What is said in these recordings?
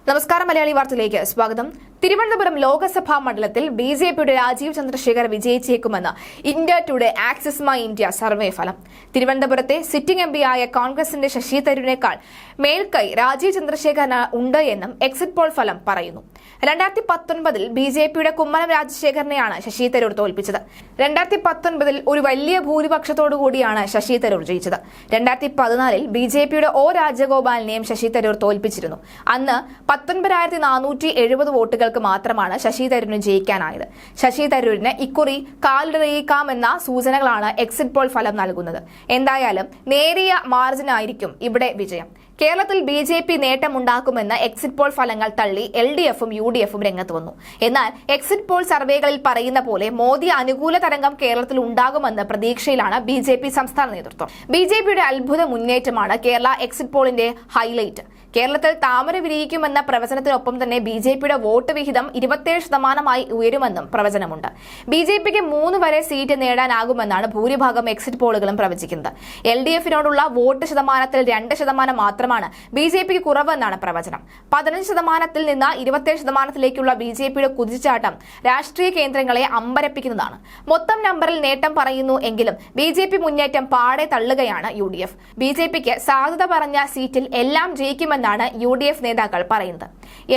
നമസ്കാരം. മലയാളി വാർത്തയിലേക്ക് സ്വാഗതം. തിരുവനന്തപുരം ലോക്സഭാ മണ്ഡലത്തിൽ ബിജെപിയുടെ രാജീവ് ചന്ദ്രശേഖർ വിജയിച്ചേക്കുമെന്ന് India Today Axis My India survey ഫലം. തിരുവനന്തപുരത്തെ സിറ്റിംഗ് എംപിയായ കോൺഗ്രസിന്റെ ശശി തരൂരിനേക്കാൾ മേൽക്കൈ രാജീവ് ചന്ദ്രശേഖരന് ഉണ്ട് എന്നും എക്സിറ്റ് പോൾ ഫലം പറയുന്നു. 2019 ബിജെപിയുടെ കുമ്മനം രാജശേഖരനെയാണ് ശശി തരൂർ തോൽപ്പിച്ചത്. 2019 ഒരു വലിയ ഭൂരിപക്ഷത്തോടുകൂടിയാണ് ശശി തരൂർ ജയിച്ചത്. 2014 ബിജെപിയുടെ ഒ രാജഗോപാലിനെയും ശശി തരൂർ തോൽപ്പിച്ചിരുന്നു. അന്ന് 19,470 വോട്ടുകൾക്ക് മാത്രമാണ് ശശി തരൂരിന് ജയിക്കാനായത്. ശശി തരൂരിന് ഇക്കുറി കാലിടറിയേക്കാമെന്ന സൂചനകളാണ് എക്സിറ്റ് പോൾ ഫലം നൽകുന്നത്. എന്തായാലും നേരിയ മാർജിനായിരിക്കും ഇവിടെ വിജയം. കേരളത്തിൽ ബിജെപി നേട്ടമുണ്ടാക്കുമെന്ന് എക്സിറ്റ് പോൾ ഫലങ്ങൾ തള്ളി LDFും UDFും രംഗത്ത് വന്നു. എന്നാൽ എക്സിറ്റ് പോൾ സർവേകളിൽ പറയുന്ന പോലെ മോദി അനുകൂല തരംഗം കേരളത്തിൽ ഉണ്ടാകുമെന്ന പ്രതീക്ഷയിലാണ് ബിജെപി സംസ്ഥാന നേതൃത്വം. ബിജെപിയുടെ അത്ഭുത മുന്നേറ്റമാണ് കേരള എക്സിറ്റ് പോളിന്റെ ഹൈലൈറ്റ്. കേരളത്തിൽ താമര വിരിയിക്കുമെന്ന പ്രവചനത്തിനൊപ്പം തന്നെ ബിജെപിയുടെ വോട്ട് വിഹിതം 27% ഉയരുമെന്നും പ്രവചനമുണ്ട്. ബിജെപിക്ക് 3 വരെ സീറ്റ് നേടാനാകുമെന്നാണ് ഭൂരിഭാഗം എക്സിറ്റ് പോളുകളും പ്രവചിക്കുന്നത്. LDFിനോടുള്ള വോട്ട് ശതമാനത്തിൽ 2% മാത്രമാണ് ബിജെപിക്ക് കുറവെന്നാണ് പ്രവചനം. 15% നിന്ന് 27%ലേക്കുള്ള ബിജെപിയുടെ കുതിച്ചുചാട്ടം രാഷ്ട്രീയ കേന്ദ്രങ്ങളെ അമ്പരപ്പിക്കുന്നതാണ്. മൊത്തം നമ്പറിൽ നേട്ടം പറയുന്നു എങ്കിലും ബിജെപി മുന്നേറ്റം പാടെ തള്ളുകയാണ് UDF. ബിജെപിക്ക് സാധ്യത പറഞ്ഞ സീറ്റിൽ എല്ലാം ജയിക്കുമെന്നാണ് UDF നേതാക്കൾ പറയുന്നത്.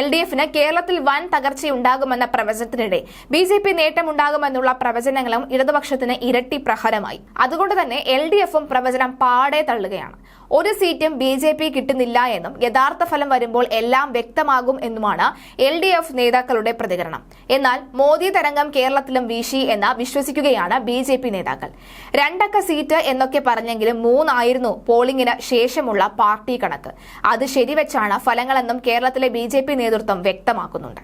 LDFിന് കേരളത്തിൽ വൻ തകർച്ചയുണ്ടാകുമെന്ന പ്രവചനത്തിനിടെ ബിജെപി നേട്ടമുണ്ടാകുമെന്നുള്ള പ്രവചനങ്ങളും ഇടതുപക്ഷത്തിന് ഇരട്ടി പ്രഹരമായി. അതുകൊണ്ട് തന്നെ LDFും പ്രവചനം പാടെ തള്ളുകയാണ്. ഒരു സീറ്റും ബിജെപി കിട്ടുന്നില്ല എന്നും യഥാർത്ഥ ഫലം വരുമ്പോൾ എല്ലാം വ്യക്തമാകും എന്നുമാണ് LDF നേതാക്കളുടെ പ്രതികരണം. എന്നാൽ മോദി തരംഗം കേരളത്തിലും വീശി എന്ന് വിശ്വസിക്കുകയാണ് ബിജെപി നേതാക്കൾ. 2 അക്ക സീറ്റ് എന്നൊക്കെ പറഞ്ഞെങ്കിലും 3 ആയിരുന്നു പോളിംഗിന് ശേഷമുള്ള പാർട്ടി കണക്ക്. അത് ശരിവെച്ചാണ് ഫലങ്ങളെന്നും കേരളത്തിലെ ബിജെപി നേതൃത്വം വ്യക്തമാക്കുന്നുണ്ട്.